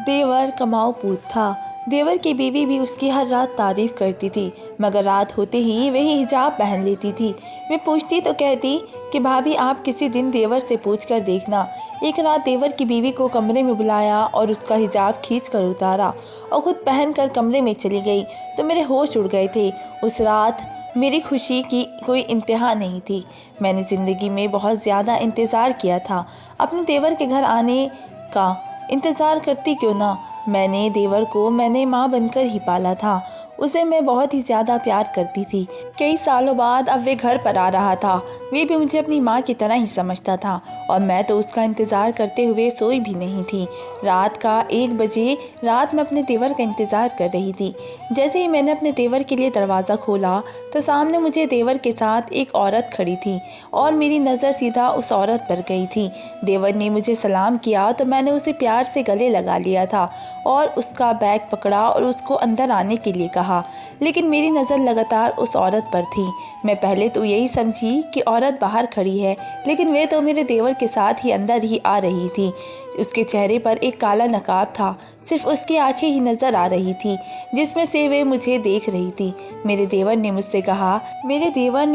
देवर कमाऊ पूत था। देवर की बीवी भी उसकी हर रात तारीफ करती थी, मगर रात होते ही वही हिजाब पहन लेती थी। मैं पूछती तो कहती कि भाभी आप किसी दिन देवर से पूछ कर देखना। एक रात देवर की बीवी को कमरे में बुलाया और उसका हिजाब खींच कर उतारा और खुद पहन कर कमरे में चली गई तो मेरे होश उड़ गए थे। उस रात मेरी खुशी की कोई इंतहा नहीं थी। मैंने ज़िंदगी में बहुत ज़्यादा इंतज़ार किया था। अपने देवर के घर आने का इंतज़ार करती क्यों ना। मैंने देवर को मैंने माँ बनकर ही पाला था। उसे मैं बहुत ही ज़्यादा प्यार करती थी। कई सालों बाद अब वे घर पर आ रहा था। वे भी मुझे अपनी माँ की तरह ही समझता था और मैं तो उसका इंतज़ार करते हुए सोई भी नहीं थी। रात का 1 बजे रात में अपने देवर का इंतज़ार कर रही थी। जैसे ही मैंने अपने देवर के लिए दरवाज़ा खोला तो सामने मुझे देवर के साथ एक औरत खड़ी थी और मेरी नज़र सीधा उस औरत पर गई थी। देवर ने मुझे सलाम किया तो मैंने उसे प्यार से गले लगा लिया था और उसका बैग पकड़ा और उसको अंदर आने के लिए कहा, लेकिन मेरी नज़र लगातार उस औरत पर थी। मैं पहले तो यही समझी कि औरत बाहर खड़ी है, लेकिन वे तो मेरे देवर के साथ ही अंदर ही आ रही थी। उसके चेहरे पर एक काला नकाब था, सिर्फ उसकी आंखें ही नज़र आ रही थी जिसमें से वे मुझे देख रही थी। मेरे देवर ने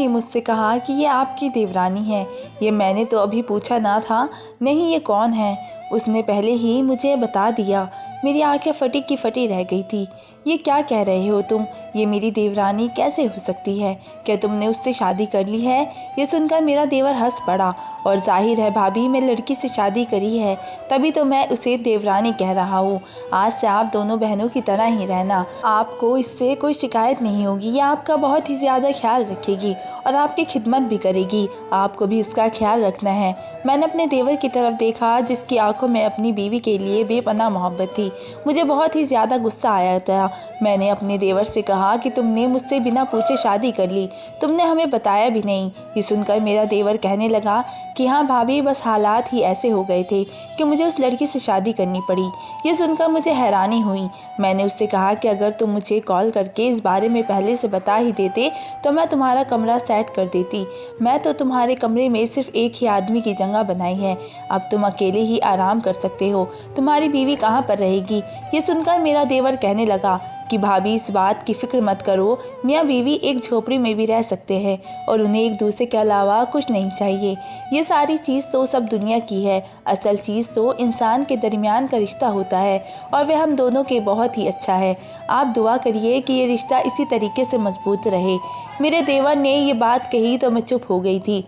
मुझसे कहा कि ये आपकी देवरानी है। ये मैंने तो अभी पूछा ना था। नहीं, ये कौन है? उसने पहले ही मुझे बता दिया। मेरी आंखें फटी की फटी रह गई थी। ये क्या कह रहे हो तुम? ये मेरी देवरानी कैसे हो सकती है? क्या तुमने उससे शादी कर ली है? ये सुनकर मेरा देवर हंस पड़ा। और जाहिर है भाभी, मैं लड़की से शादी करी है, तभी तो मैं उसे देवरानी कह रहा हूँ। आज से आप दोनों बहनों की तरह ही रहना। आपको इससे कोई शिकायत नहीं होगी। ये आपका बहुत ही ज़्यादा ख्याल रखेगी और आपकी खिदमत भी करेगी। आपको भी उसका ख्याल रखना है। मैंने अपने देवर की तरफ देखा जिसकी आंखों में अपनी बीवी के लिए बेपनाह मोहब्बत थी। मुझे बहुत ही ज़्यादा गुस्सा आया था। मैंने अपने देवर से कहा कि तुमने मुझसे बिना पूछे शादी कर ली, तुमने हमें बताया भी नहीं। ये सुनकर मेरा देवर कहने लगा कि हाँ भाभी, बस हालात ही ऐसे हो गए थे कि मुझे उस लड़की से शादी करनी पड़ी। ये सुनकर मुझे हैरानी हुई। मैंने उससे कहा कि अगर तुम मुझे कॉल करके इस बारे में पहले से बता ही देते तो मैं तुम्हारा कमरा सेट कर देती। मैं तो तुम्हारे कमरे में सिर्फ एक ही आदमी की जगह बनाई है। अब तुम अकेले ही आराम कर सकते हो। तुम्हारी बीवी कहाँ पर रहेगी? ये सुनकर मेरा देवर कहने लगा कि भाभी, इस बात की फिक्र मत करो। मियाँ बीवी एक झोपड़ी में भी रह सकते हैं और उन्हें एक दूसरे के अलावा कुछ नहीं चाहिए। ये सारी चीज़ तो सब दुनिया की है। असल चीज़ तो इंसान के दरमियान का रिश्ता होता है और वह हम दोनों के बहुत ही अच्छा है। आप दुआ करिए कि ये रिश्ता इसी तरीके से मजबूत रहे। मेरे देवर ने ये बात कही तो मैं चुप हो गई थी।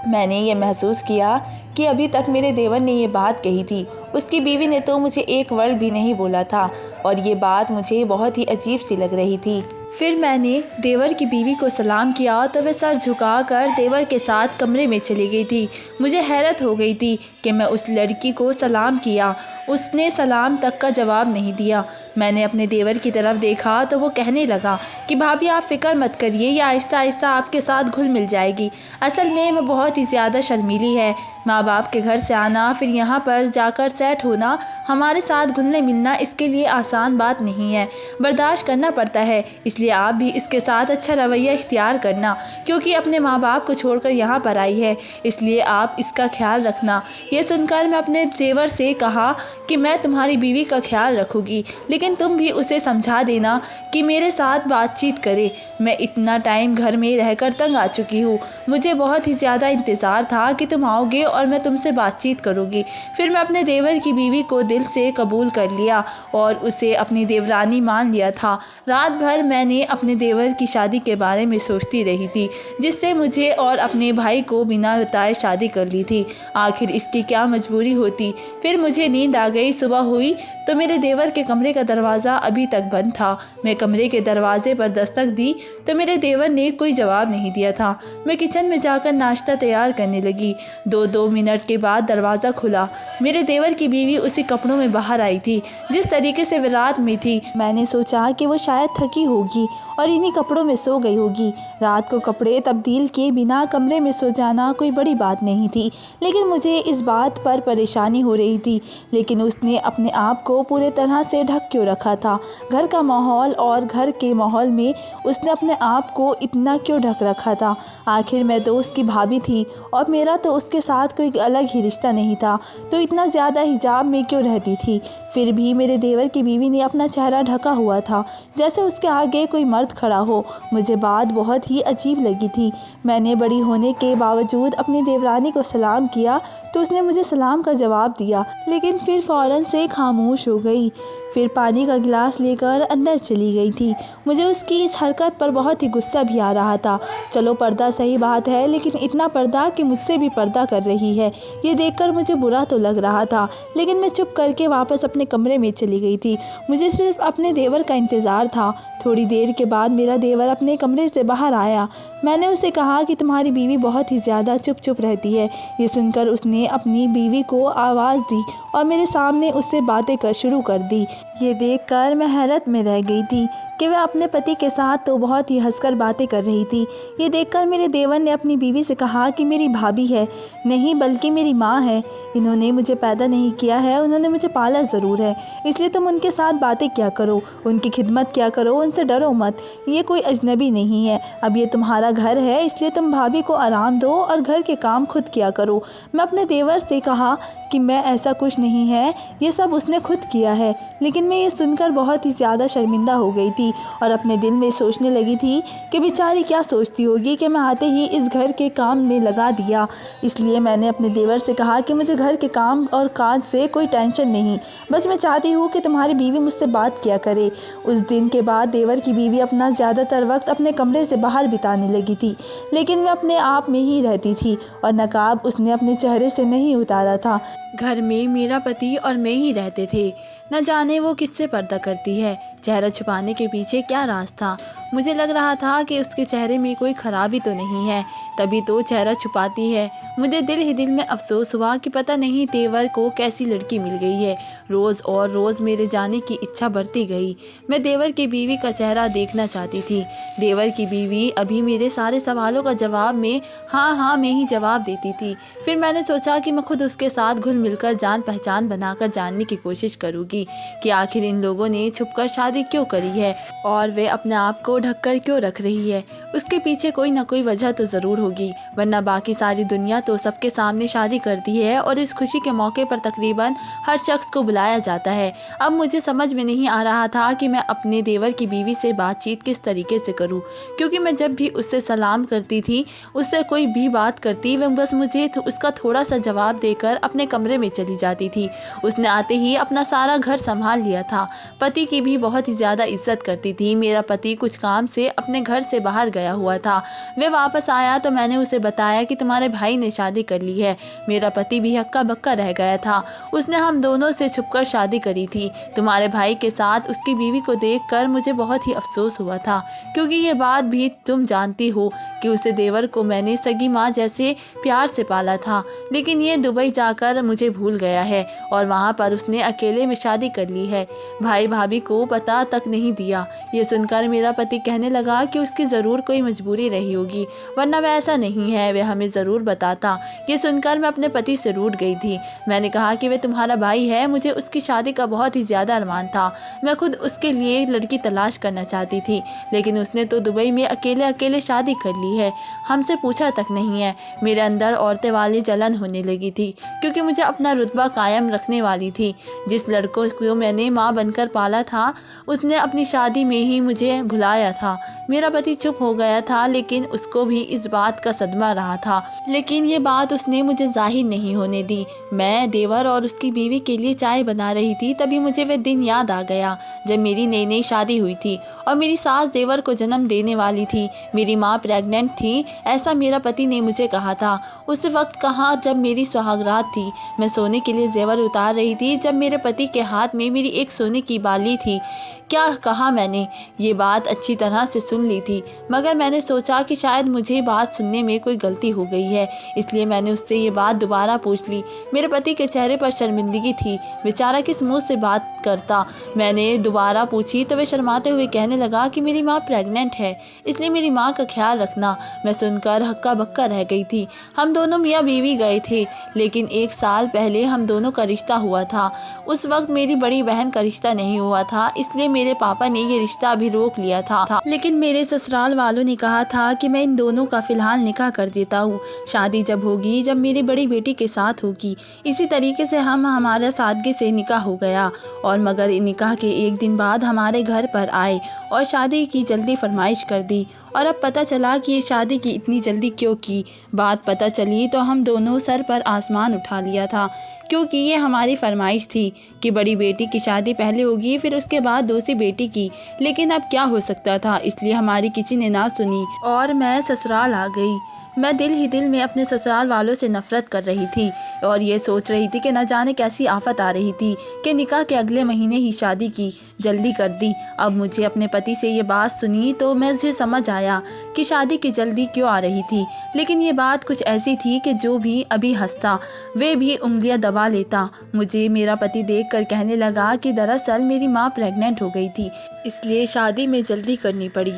मैंने ये महसूस किया कि अभी तक मेरे देवर ने ये बात कही थी। उसकी बीवी ने तो मुझे एक वर्ड भी नहीं बोला था और ये बात मुझे बहुत ही अजीब सी लग रही थी। फिर मैंने देवर की बीवी को सलाम किया तो वह सर झुकाकर देवर के साथ कमरे में चली गई थी। मुझे हैरत हो गई थी कि मैं उस लड़की को सलाम किया, उसने सलाम तक का जवाब नहीं दिया। मैंने अपने देवर की तरफ देखा तो वो कहने लगा कि भाभी आप फ़िक्र मत करिए, ये आहिस्ता आहिस्ता आपके साथ घुल मिल जाएगी। असल में वो बहुत ही ज़्यादा शर्मीली है। माँ बाप के घर से आना, फिर यहाँ पर जाकर सेट होना, हमारे साथ घुलने मिलना इसके लिए आसान बात नहीं है। बर्दाश्त करना पड़ता है। इसलिए आप भी इसके साथ अच्छा रवैया इख्तियार करना, क्योंकि अपने माँ बाप को छोड़कर यहाँ पर आई है, इसलिए आप इसका ख्याल रखना। ये सुनकर मैं अपने देवर से कहा कि मैं तुम्हारी बीवी का ख्याल रखूँगी, लेकिन तुम भी उसे समझा देना कि मेरे साथ बातचीत करे। मैं इतना टाइम घर में रहकर तंग आ चुकी हूँ। मुझे बहुत ही ज़्यादा इंतज़ार था कि तुम आओगे और मैं तुमसे बातचीत करूँगी। फिर मैं अपने देवर की बीवी को दिल से कबूल कर लिया और उसे अपनी देवरानी मान लिया था। रात भर मैंने अपने देवर की शादी के बारे में सोचती रही थी, जिससे मुझे और अपने भाई को बिना बताए शादी कर ली थी। आखिर इसकी क्या मजबूरी होती। फिर मुझे नींद आ गई। सुबह हुई तो मेरे देवर के कमरे का दरवाज़ा अभी तक बंद था। मैं कमरे के दरवाजे पर दस्तक दी तो मेरे देवर ने कोई जवाब नहीं दिया था। मैं किचन में जाकर नाश्ता तैयार करने लगी। 2 मिनट के बाद दरवाज़ा खुला। मेरे देवर की बीवी उसी कपड़ों में बाहर आई थी जिस तरीके से वह रात में थी। मैंने सोचा कि वो शायद थकी होगी और इन्हीं कपड़ों में सो गई होगी। रात को कपड़े तब्दील किए बिना कमरे में सो जाना कोई बड़ी बात नहीं थी, लेकिन मुझे इस बात पर परेशानी हो रही थी। लेकिन लेकिन उसने अपने आप को पूरे तरह से ढक क्यों रखा था? घर का माहौल और घर के माहौल में उसने अपने आप को इतना क्यों ढक रखा था? आखिर मैं तो उसकी भाभी थी और मेरा तो उसके साथ कोई अलग ही रिश्ता नहीं था, तो इतना ज़्यादा हिजाब में क्यों रहती थी? फिर भी मेरे देवर की बीवी ने अपना चेहरा ढका हुआ था, जैसे उसके आगे कोई मर्द खड़ा हो। मुझे बात बहुत ही अजीब लगी थी। मैंने बड़ी होने के बावजूद अपनी देवरानी को सलाम किया तो उसने मुझे सलाम का जवाब दिया, लेकिन फिर फ़ौरन से खामोश हो गई। फिर पानी का गिलास लेकर अंदर चली गई थी। मुझे उसकी इस हरकत पर बहुत ही गुस्सा भी आ रहा था। चलो पर्दा सही बात है, लेकिन इतना पर्दा कि मुझसे भी पर्दा कर रही है, ये देखकर मुझे बुरा तो लग रहा था, लेकिन मैं चुप करके वापस अपने कमरे में चली गई थी। मुझे सिर्फ अपने देवर का इंतज़ार था। थोड़ी देर के बाद मेरा देवर अपने कमरे से बाहर आया। मैंने उसे कहा कि तुम्हारी बीवी बहुत ही ज़्यादा चुप चुप रहती है। ये सुनकर उसने अपनी बीवी को आवाज़ दी और मेरे सामने उससे बातें शुरू कर दी। ये देखकर मैं हैरत में रह गई थी कि वह अपने पति के साथ तो बहुत ही हंसकर बातें कर रही थी। ये देखकर मेरे देवर ने अपनी बीवी से कहा कि मेरी भाभी है, नहीं बल्कि मेरी माँ है। इन्होंने मुझे पैदा नहीं किया है, उन्होंने मुझे पाला ज़रूर है, इसलिए तुम उनके साथ बातें क्या करो, उनकी खिदमत क्या करो, उनसे डरो मत। ये कोई अजनबी नहीं है। अब ये तुम्हारा घर है, इसलिए तुम भाभी को आराम दो और घर के काम खुद किया करो। मैं अपने देवर से कहा कि मैं ऐसा कुछ नहीं है, ये सब उसने खुद किया है। लेकिन मैं ये सुनकर बहुत ही ज़्यादा शर्मिंदा हो गई थी और अपने दिल में सोचने लगी थी कि बेचारी क्या सोचती होगी कि मैं आते ही इस घर के काम में लगा दिया। इसलिए मैंने अपने देवर से कहा कि मुझे घर के काम और काज से कोई टेंशन नहीं, बस मैं चाहती हूँ कि तुम्हारी बीवी मुझसे बात किया करे। उस दिन के बाद देवर की बीवी अपना ज़्यादातर वक्त अपने कमरे से बाहर बिताने लगी थी, लेकिन वह अपने आप में ही रहती थी और नकाब उसने अपने चेहरे से नहीं उतारा था। घर में मेरा पति और मैं ही रहते थे। न जाने वो किससे पर्दा करती है। चेहरा छुपाने के पीछे क्या राज था? मुझे लग रहा था कि उसके चेहरे में कोई खराबी तो नहीं है, तभी तो चेहरा छुपाती है। मुझे दिल ही दिल में अफसोस हुआ कि पता नहीं देवर को कैसी लड़की मिल गई है। रोज़ और रोज़ मेरे जाने की इच्छा बढ़ती गई। मैं देवर की बीवी का चेहरा देखना चाहती थी। देवर की बीवी अभी मेरे सारे सवालों का जवाब में हाँ हाँ में ही जवाब देती थी। फिर मैंने सोचा कि मैं खुद उसके साथ घुल मिलकर जान पहचान बनाकर जानने की कोशिश करूँगी कि आखिर इन लोगों ने छुपकर शादी क्यों करी है और वे अपने आप को ढककर क्यों रख रही है। उसके पीछे कोई ना कोई वजह तो ज़रूर होगी, वरना बाकी सारी दुनिया तो सबके सामने शादी करती है और इस खुशी के मौके पर तकरीबन हर शख्स को बुलाया जाता है। अब मुझे समझ में नहीं आ रहा था कि मैं अपने देवर की बीवी से बातचीत किस तरीके से करूं, क्योंकि मैं जब भी उससे सलाम करती थी, उससे कोई भी बात करती, वह बस मुझे उसका थोड़ा सा जवाब देकर अपने कमरे में चली जाती थी। उसने आते ही अपना सारा घर संभाल लिया था। पति की भी बहुत ही ज़्यादा इज्जत करती थी। मेरा पति कुछ काम से अपने घर से बाहर गया हुआ था। वह वापस आया तो मैंने उसे बताया कि तुम्हारे भाई ने शादी कर ली है। मेरा पति भी हक्का बक्का रह गया था। उसने हम दोनों से छुपकर शादी करी थी। तुम्हारे भाई के साथ उसकी बीवी को देखकर मुझे बहुत ही अफसोस हुआ था, क्योंकि ये बात भी तुम जानती हो कि उसे देवर को मैंने सगी माँ जैसे प्यार से पाला था, लेकिन ये दुबई जाकर मुझे भूल गया है और वहाँ पर उसने अकेले में शादी कर ली है। भाई भाभी को पता तक नहीं दिया। ये सुनकर मेरा पति कहने लगा कि उसकी ज़रूर कोई मजबूरी रही होगी, वरना वह ऐसा नहीं है, वह हमें ज़रूर बताता। ये सुनकर मैं अपने पति से रूठ गई थी। मैंने कहा कि वह तुम्हारा भाई है, मुझे उसकी शादी का बहुत ही ज़्यादा अरमान था। मैं खुद उसके लिए लड़की तलाश करना चाहती थी, लेकिन उसने तो दुबई में अकेले अकेले शादी कर ली है, हमसे पूछा तक नहीं है। मेरे अंदर औरतें वाली जलन होने लगी थी, क्योंकि मुझे अपना रुतबा कायम रखने वाली थी। जिस लड़कों को मैंने माँ बनकर पाला था, उसने अपनी शादी में ही मुझे भुलाया था। मेरा पति चुप हो गया था, लेकिन उसको भी इस बात का सदमा रहा था, लेकिन ये बात उसने मुझे जाहिर नहीं होने दी। मैं देवर और उसकी बीवी के लिए चाय बना रही थी, तभी मुझे वह दिन याद आ गया जब मेरी नई नई शादी हुई थी और मेरी सास देवर को जन्म देने वाली थी। मेरी माँ प्रेग्नेंट थी, ऐसा मेरा पति ने मुझे कहा था। उस वक्त कहा जब मेरी सुहागरात थी, मैं सोने के लिए जेवर उतार रही थी, जब मेरे पति के हाथ में मेरी एक सोने की बाली थी। क्या कहा मैंने? ये बात अच्छी तरह से सुन ली थी, मगर मैंने सोचा कि शायद मुझे बात सुनने में कोई गलती हो गई है, इसलिए मैंने उससे ये बात दोबारा पूछ ली। मेरे पति के चेहरे पर शर्मिंदगी थी, बेचारा किस मुंह से बात करता। मैंने दोबारा पूछी तो वे शर्माते हुए कहने लगा कि मेरी माँ प्रेग्नेंट है, इसलिए मेरी माँ का ख्याल रखना। मैं सुनकर हक्का बक्का रह गई थी। हम दोनों मियाँ बीवी गए थे, लेकिन 1 साल पहले हम दोनों का रिश्ता हुआ था। उस वक्त मेरी बड़ी बहन का रिश्ता नहीं हुआ था, इसलिए मेरे पापा ने ये रिश्ता अभी रोक लिया था। लेकिन मेरे ससुराल वालों ने कहा था कि मैं इन दोनों का फ़िलहाल निकाह कर देता हूँ। शादी जब होगी, जब मेरी बड़ी बेटी के साथ होगी। इसी तरीके से हमारा सादगी से निकाह हो गया। और मगर निकाह के एक दिन बाद हमारे घर पर आए और शादी की जल्दी फरमाइश कर दी। और अब पता चला कि ये शादी की इतनी जल्दी क्यों की। बात पता चली तो हम दोनों सर पर आसमान उठा लिया था, क्योंकि ये हमारी फरमाइश थी कि बड़ी बेटी की शादी पहले होगी, फिर उसके बाद दूसरी बेटी की। लेकिन अब क्या हो सकता था, इसलिए हमारी किसी ने ना सुनी और मैं ससुराल आ गई। मैं दिल ही दिल में अपने ससुराल वालों से नफ़रत कर रही थी और ये सोच रही थी कि न जाने कैसी आफत आ रही थी कि निकाह के अगले महीने ही शादी की जल्दी कर दी। अब मुझे अपने पति से ये बात सुनी तो मुझे समझ आया कि शादी की जल्दी क्यों आ रही थी। लेकिन ये बात कुछ ऐसी थी कि जो भी अभी हंसता वे भी उंगलियां दबा लेता। मुझे मेरा पति देखकर कहने लगा कि दरअसल मेरी माँ प्रेग्नेंट हो गई थी, इसलिए शादी में जल्दी करनी पड़ी,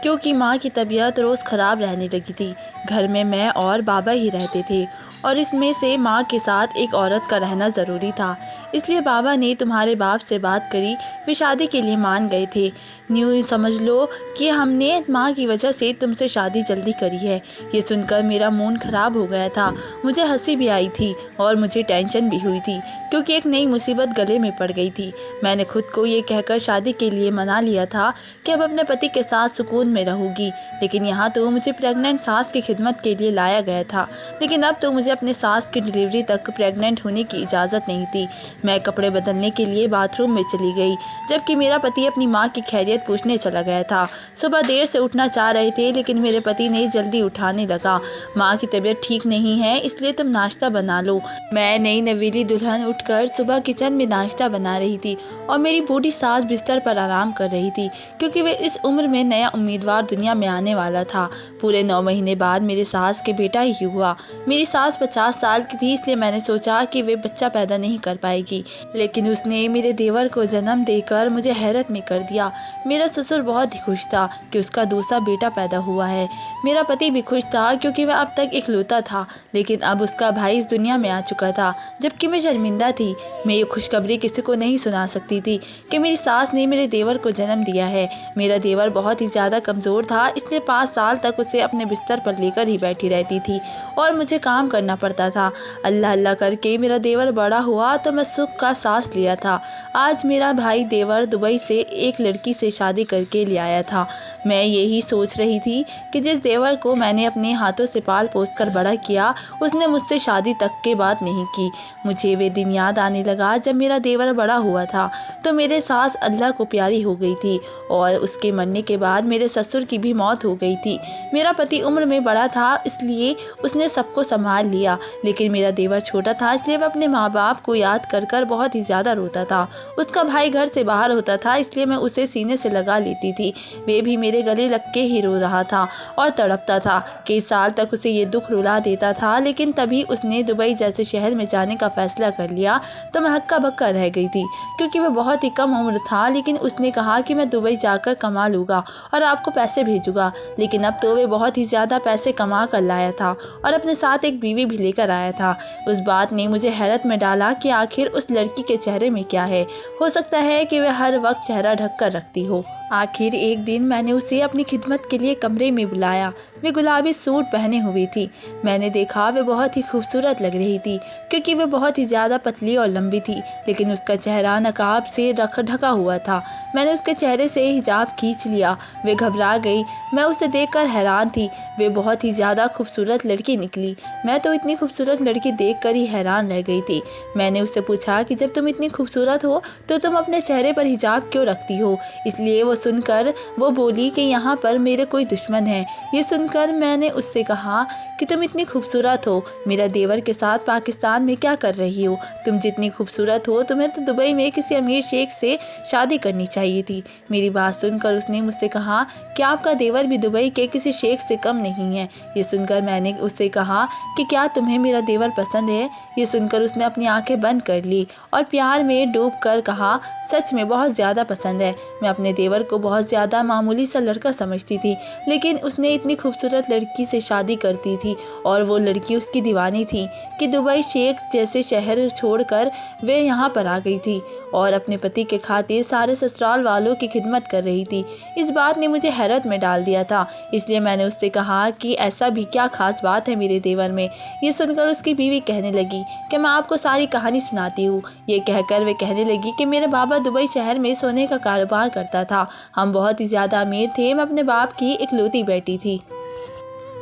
क्योंकि माँ की तबीयत रोज़ ख़राब रहने लगी थी। घर में मैं और बाबा ही रहते थे और इसमें से माँ के साथ एक औरत का रहना ज़रूरी था। इसलिए बाबा ने तुम्हारे बाप से बात करी, वे शादी के लिए मान गए थे। न्यू समझ लो कि हमने माँ की वजह से तुमसे शादी जल्दी करी है। ये सुनकर मेरा मूड ख़राब हो गया था। मुझे हंसी भी आई थी और मुझे टेंशन भी हुई थी, क्योंकि एक नई मुसीबत गले में पड़ गई थी। मैंने खुद को ये कहकर शादी के लिए मना लिया था कि अब अपने पति के साथ सुकून में रहूँगी। लेकिन यहाँ तो मुझे प्रेग्नेंट सास की खिदमत के लिए लाया गया था। लेकिन अब तो मुझे अपने सास की डिलीवरी तक प्रेग्नेंट होने की इजाज़त नहीं थी। मैं कपड़े बदलने के लिए बाथरूम में चली गई, जबकि मेरा पति अपनी माँ की खैरियत पूछने चला गया था। सुबह देर से उठना चाह रहे थे, लेकिन मेरे पति ने जल्दी उठाने लगा। माँ की तबीयत ठीक नहीं है, इसलिए तुम नाश्ता बना लो। मैं नई नवेली दुल्हन उठकर सुबह किचन में नाश्ता बना रही थी और मेरी बूढ़ी सास बिस्तर पर आराम कर रही थी, क्योंकि वे इस उम्र में नया उम्मीदवार दुनिया में आने वाला था। पूरे 9 महीने बाद मेरे सास के बेटा ही हुआ। मेरी सास 50 साल की थी, इसलिए मैंने सोचा कि वे बच्चा पैदा नहीं कर पाएगी, लेकिन उसने मेरे देवर को जन्म देकर मुझे हैरत में कर दिया। मेरा ससुर बहुत ही खुश था कि उसका दूसरा बेटा पैदा हुआ है। मेरा पति भी खुश था, क्योंकि वह अब तक इकलौता था, लेकिन अब उसका भाई इस दुनिया में आ चुका था। जबकि मैं शर्मिंदा थी। मैं ये खुशखबरी किसी को नहीं सुना सकती थी कि मेरी सास ने मेरे देवर को जन्म दिया है। मेरा देवर बहुत ही ज़्यादा कमज़ोर था, इसलिए 5 साल तक उसे अपने बिस्तर पर लेकर ही बैठी रहती थी और मुझे काम करना पड़ता था। अल्लाह अल्लाह करके मेरा देवर बड़ा हुआ तो मैं सुख का सांस लिया था। आज मेरा भाई देवर दुबई से एक लड़की से शादी करके ले आया था। मैं यही सोच रही थी कि जिस देवर को मैंने अपने हाथों से पाल पोस कर बड़ा किया, उसने मुझसे शादी तक के बात नहीं की। मुझे वे दिन याद आने लगा जब मेरा देवर बड़ा हुआ था तो मेरे सास अल्लाह को प्यारी हो गई थी और उसके मरने के बाद मेरे ससुर की भी मौत हो गई थी। मेरा पति उम्र में बड़ा था, इसलिए उसने सबको संभाल लिया, लेकिन मेरा देवर छोटा था, इसलिए वह अपने माँ बाप को याद कर कर बहुत ही ज़्यादा रोता था। उसका भाई घर से बाहर होता था, इसलिए मैं उसे सीने से लगा लेती थी। वे भी मेरे गले लग के ही रो रहा था और तड़पता था। कई साल तक उसे ये दुख रुला देता था, लेकिन तभी उसने दुबई जैसे शहर में जाने का फैसला कर लिया तो मैं हक्का बक्का रह गई थी, क्योंकि वह बहुत ही कम उम्र था। लेकिन उसने कहा कि मैं दुबई जाकर कमा लूँगा और आपको पैसे भेजूँगा। लेकिन अब तो वे बहुत ही ज़्यादा पैसे कमा कर लाया था और अपने साथ एक बीवी भी लेकर आया था। उस बात ने मुझे हैरत में डाला कि आखिर उस लड़की के चेहरे में क्या है। हो सकता है कि वह हर वक्त चेहरा ढक कर रखती हो। आखिर एक दिन मैंने उसे अपनी खिदमत के लिए कमरे में बुलाया। वे गुलाबी सूट पहने हुई थी। मैंने देखा वे बहुत ही खूबसूरत लग रही थी, क्योंकि वे बहुत ही ज़्यादा पतली और लंबी थी, लेकिन उसका चेहरा नकाब से ढका हुआ था। मैंने उसके चेहरे से हिजाब खींच लिया। वे घबरा गई। मैं उसे देखकर हैरान थी। वे बहुत ही ज़्यादा खूबसूरत लड़की निकली। मैं तो इतनी खूबसूरत लड़की देखकर ही हैरान रह गई थी। मैंने उससे पूछा कि जब तुम इतनी खूबसूरत हो तो तुम अपने चेहरे पर हिजाब क्यों रखती हो। इसलिए वो सुनकर वो बोली कि यहाँ पर मेरे कोई दुश्मन है। ये सुनकर मैंने उससे कहा कि तुम इतनी खूबसूरत हो, मेरा देवर के साथ पाकिस्तान में क्या कर रही हो। तुम जितनी खूबसूरत हो, तुम्हें तो दुबई में किसी अमीर शेख से शादी करनी चाहिए थी। मेरी बात सुनकर उसने मुझसे कहा कि आपका देवर भी दुबई के किसी शेख से कम नहीं है। ये सुनकर मैंने उससे कहा कि क्या तुम्हें मेरा देवर पसंद है। ये सुनकर उसने अपनी आंखें बंद कर ली और प्यार में डूब कर कहा, सच में बहुत ज़्यादा पसंद है। मैं अपने देवर को बहुत ज़्यादा मामूली सा लड़का समझती थी, लेकिन उसने इतनी खूबसूरत लड़की से शादी करती थी। थी और वो लड़की उसकी दीवानी थी कि दुबई शेख जैसे शहर छोड़कर वे यहाँ पर आ गई थी और अपने पति के खातिर सारे ससुराल वालों की खिदमत कर रही थी। इस बात ने मुझे हैरत में डाल दिया था, इसलिए मैंने उससे कहा कि ऐसा भी क्या खास बात है मेरे देवर में। ये सुनकर उसकी बीवी कहने लगी कि मैं आपको सारी कहानी सुनाती हूँ। ये कहकर वे कहने लगी कि मेरे बाबा दुबई शहर में सोने का कारोबार करता था। हम बहुत ही ज़्यादा अमीर थे। मैं अपने बाप की इकलौती बेटी थी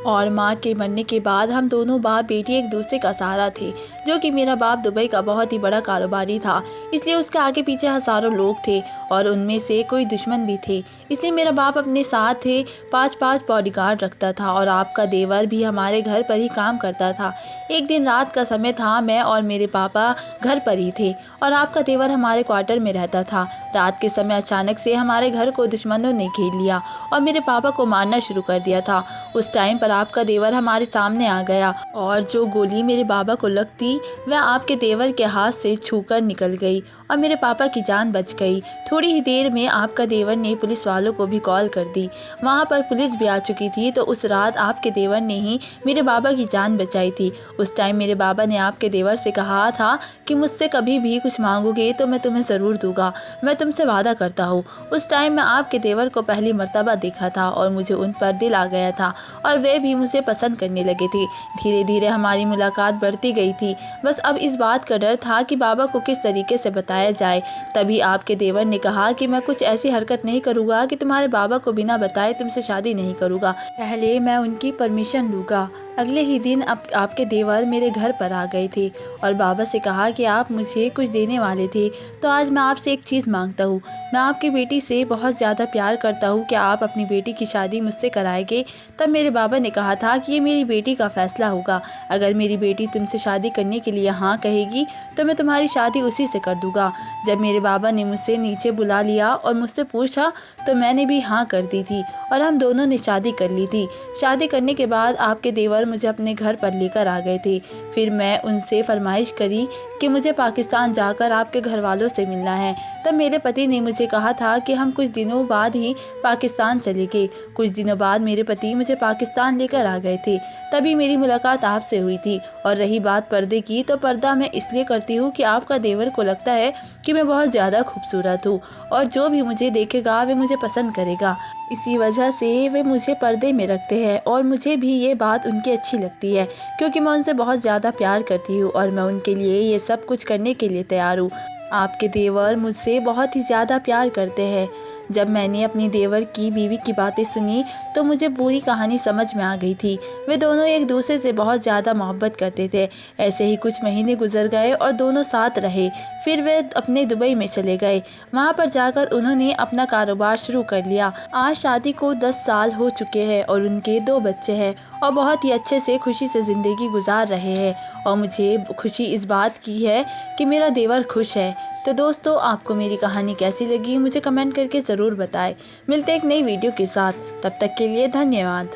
और माँ के मरने के बाद हम दोनों बाप बेटी एक दूसरे का सहारा थे। जो कि मेरा बाप दुबई का बहुत ही बड़ा कारोबारी था, इसलिए उसके आगे पीछे हज़ारों लोग थे और उनमें से कोई दुश्मन भी थे। इसलिए मेरा बाप अपने साथ थे 5-5 बॉडीगार्ड रखता था और आपका देवर भी हमारे घर पर ही काम करता था। एक दिन रात का समय था, मैं और मेरे पापा घर पर ही थे और आपका देवर हमारे क्वार्टर में रहता था। रात के समय अचानक से हमारे घर को दुश्मनों ने घेर लिया और मेरे पापा को मारना शुरू कर दिया था। उस टाइम पर आपका देवर हमारे सामने आ गया और जो गोली मेरे बाबा को लगती वह आपके देवर के हाथ से छूकर निकल गई और मेरे पापा की जान बच गई। थोड़ी ही देर में आपका देवर ने पुलिस वालों को भी कॉल कर दी। वहाँ पर पुलिस भी आ चुकी थी। तो उस रात आपके देवर ने ही मेरे बाबा की जान बचाई थी। उस टाइम मेरे बाबा ने आपके देवर से कहा था कि मुझसे कभी भी कुछ मांगोगे तो मैं तुम्हें ज़रूर दूंगा, मैं तुमसे वादा करता हूँ। उस टाइम मैं आपके देवर को पहली मर्तबा देखा था और मुझे उन पर दिल आ गया था और वे भी मुझे पसंद करने लगे थे। धीरे धीरे हमारी मुलाकात बढ़ती गई थी। बस अब इस बात का डर था कि बाबा को किस तरीके से बताया जाए। तभी आपके देवर ने कहा कि मैं कुछ ऐसी हरकत नहीं करूँगा कि तुम्हारे बाबा को बिना बताए तुमसे शादी नहीं करूँगा, पहले मैं उनकी परमिशन लूँगा। अगले ही दिन आपके देवर मेरे घर पर आ गए थे और बाबा से कहा कि आप मुझे कुछ देने वाले थे, तो आज मैं आपसे एक चीज़ मांगता हूँ। मैं आपकी बेटी से बहुत ज़्यादा प्यार करता हूँ, क्या आप अपनी बेटी की शादी मुझसे कराएंगे? तब मेरे बाबा ने कहा था कि ये मेरी बेटी का फ़ैसला होगा। अगर मेरी बेटी तुमसे शादी करने के लिए हाँ कहेगी तो मैं तुम्हारी शादी उसी से कर दूँगा। जब मेरे बाबा ने मुझसे नीचे बुला लिया और मुझसे पूछा तो मैंने भी हाँ कर दी थी और हम दोनों ने शादी कर ली थी। शादी करने के बाद आपके देवर मुझे अपने घर पर लेकर आ गए थे। फिर मैं उनसे फरमाइश करी कि मुझे पाकिस्तान जाकर आपके घर वालों से मिलना है। तब मेरे पति ने मुझे कहा था कि हम कुछ दिनों बाद ही पाकिस्तान चले गए। कुछ दिनों बाद मेरे पति मुझे पाकिस्तान लेकर आ गए थे। तभी मेरी मुलाकात आपसे हुई थी। और रही बात पर्दे की, तो पर्दा मैं इसलिए करती हूँ कि आपका देवर को लगता है कि मैं बहुत ज़्यादा खूबसूरत हूँ और जो भी मुझे देखेगा वे मुझे पसंद करेगा। इसी वजह से वे मुझे पर्दे में रखते हैं और मुझे भी ये बात उनकी अच्छी लगती है क्योंकि मैं उनसे बहुत ज़्यादा प्यार करती हूँ और मैं उनके लिए ये सब कुछ करने के लिए तैयार हूँ। आपके देवर मुझसे बहुत ही ज़्यादा प्यार करते हैं। जब मैंने अपनी देवर की बीवी की बातें सुनी तो मुझे पूरी कहानी समझ में आ गई थी। वे दोनों एक दूसरे से बहुत ज़्यादा मोहब्बत करते थे। ऐसे ही कुछ महीने गुजर गए और दोनों साथ रहे। फिर वे अपने दुबई में चले गए। वहाँ पर जाकर उन्होंने अपना कारोबार शुरू कर लिया। आज शादी को 10 साल हो चुके हैं और उनके 2 बच्चे हैं और बहुत ही अच्छे से खुशी से ज़िंदगी गुजार रहे हैं और मुझे खुशी इस बात की है कि मेरा देवर खुश है। तो दोस्तों, आपको मेरी कहानी कैसी लगी मुझे कमेंट करके ज़रूर बताएं। मिलते एक नई वीडियो के साथ, तब तक के लिए धन्यवाद।